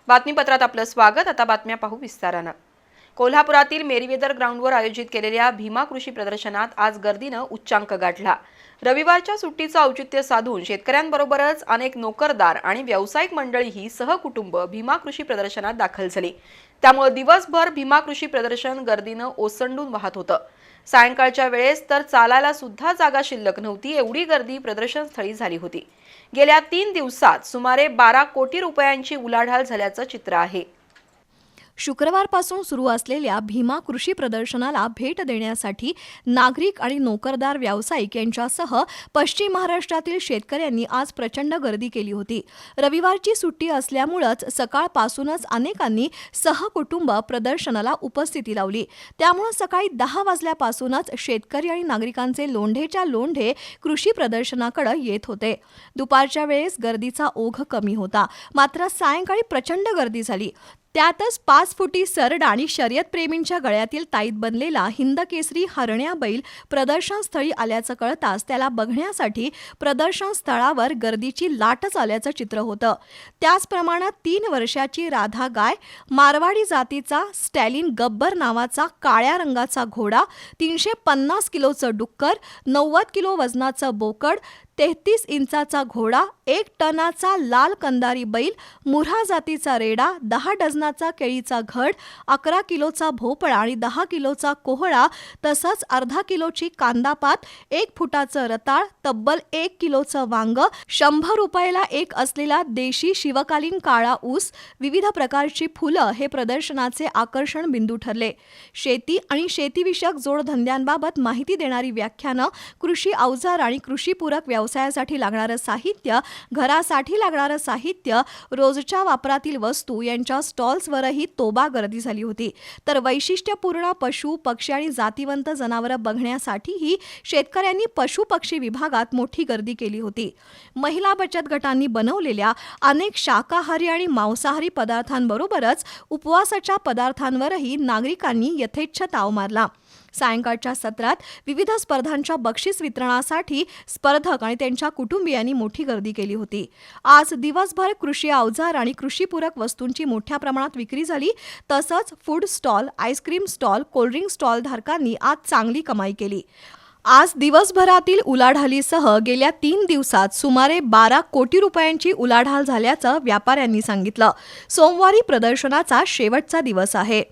बातमीपत्रात आपलं स्वागत। आता बातम्या पाहू विस्तारानं। कोल्हापुरातील मेरीवेदर ग्राउंडवर आयोजित केलेल्या भीमा कृषी प्रदर्शनात आज गर्दीनं उच्चांक गाठला। रविवारच्या सुट्टीचं औचित्य साधून शेतकऱ्यांबरोबरच अनेक नोकरदार आणि व्यावसायिक मंडळीही सहकुटुंब भीमा कृषी प्रदर्शनात दाखल झाली। त्यामुळे दिवसभर भीमा कृषी प्रदर्शन गर्दीनं ओसंडून वाहत होतं। सायंकाळच्या वेळेस तर चालायला सुद्धा जागा शिल्लक नव्हती, एवढी गर्दी प्रदर्शनस्थळी झाली होती। गेल्या 3 दिवसात सुमारे 12 कोटी रुपयांची उलाढाल झाल्याचं चित्र आहे। शुक्रवारपासून सुरू असलेल्या भीमा कृषी प्रदर्शनाला भेट देण्यासाठी नागरिक आणि नोकरदार व्यावसायिक यांच्यासह पश्चिम महाराष्ट्रातील शेतकऱ्यांनी आज प्रचंड गर्दी केली होती। रविवारची सुट्टी असल्यामुळेच सकाळपासूनच अनेकांनी सहकुटुंब प्रदर्शनाला उपस्थिती लावली। त्यामुळे सकाळी 10 वाजल्यापासूनच शेतकरी आणि नागरिकांचे लोंढेच्या लोंढे कृषी प्रदर्शनाकडे येत होते। दुपारच्या वेळेस गर्दीचा ओघ कमी होता, मात्र सायंकाळी प्रचंड गर्दी झाली। त्यातच 5 फुटी सरड आणि शर्यतप्रेमींच्या गळ्यातील ताईत बनलेला हिंदकेसरी हरण्या बैल प्रदर्शनस्थळी आल्याचं कळताच त्याला बघण्यासाठी प्रदर्शनस्थळावर गर्दीची लाटच आल्याचं चित्र होतं। त्याचप्रमाणे 3 वर्षाची राधा गाय, मारवाडी जातीचा स्टॅलिन गब्बर नावाचा काळ्या रंगाचा घोडा, 350 किलोचं डुक्कर, 90 किलो वजनाचं बोकड, 33 इंचाचा घोडा, 1 टनाचा लाल कंदारी बैल, मुऱ्हा जातीचा रेडा, 10 डझनाचा केळीचा घड, 11 किलोचा भोपळा आणि 10 किलोचा कोहळा, तसंच अर्धा किलोची कांदापात, 1 फुटाचं रताळ, तब्बल 1 किलोचं वांग, 100 रुपयाला एक असलेला देशी शिवकालीन काळा ऊस, विविध प्रकारची फुलं हे प्रदर्शनाचे आकर्षण बिंदू ठरले। शेती आणि शेतीविषयक जोडधंद्यांबाबत माहिती देणारी व्याख्यानं, कृषी अवजार आणि कृषीपूरक व्यवसायासाठी लागणारं साहित्य, घरासाठी लागणारं साहित्य, रोजच्या वापरातील वस्तू यांच्या स्टॉल्सवरही तोबा गर्दी झाली होती। तर वैशिष्ट्यपूर्ण पशु, पक्षी आणि जातिवंत जनावरं बघण्यासाठीही शेतकऱ्यांनी पशु पक्षी विभागात मोठी गर्दी केली होती। महिला बचत गटांनी बनवलेल्या अनेक शाकाहारी आणि मांसाहारी पदार्थांबरोबरच उपवासाच्या पदार्थांवरही नागरिकांनी यथेच्छ ताव मारला। सायंकाळच्या सत्रात विविध स्पर्धांच्या बक्षीस वितरणासाठी स्पर्धक आणि त्यांच्या कुटुंबियांनी मोठी गर्दी केली होती। आज दिवसभर कृषी अवजार आणि कृषीपूरक वस्तूंची मोठ्या प्रमाणात विक्री झाली। तसंच food stall, ice cream stall, cold drink stall धारकांनी आज चांगली कमाई केली। आज दिवसभरातील उलाढालीसह गेल्या 3 दिवसात सुमारे 12 कोटी रुपयांची उलाढाल झाल्याचं व्यापाऱ्यांनी सांगितलं। सोमवारी प्रदर्शनाचा शेवटचा दिवस आहे।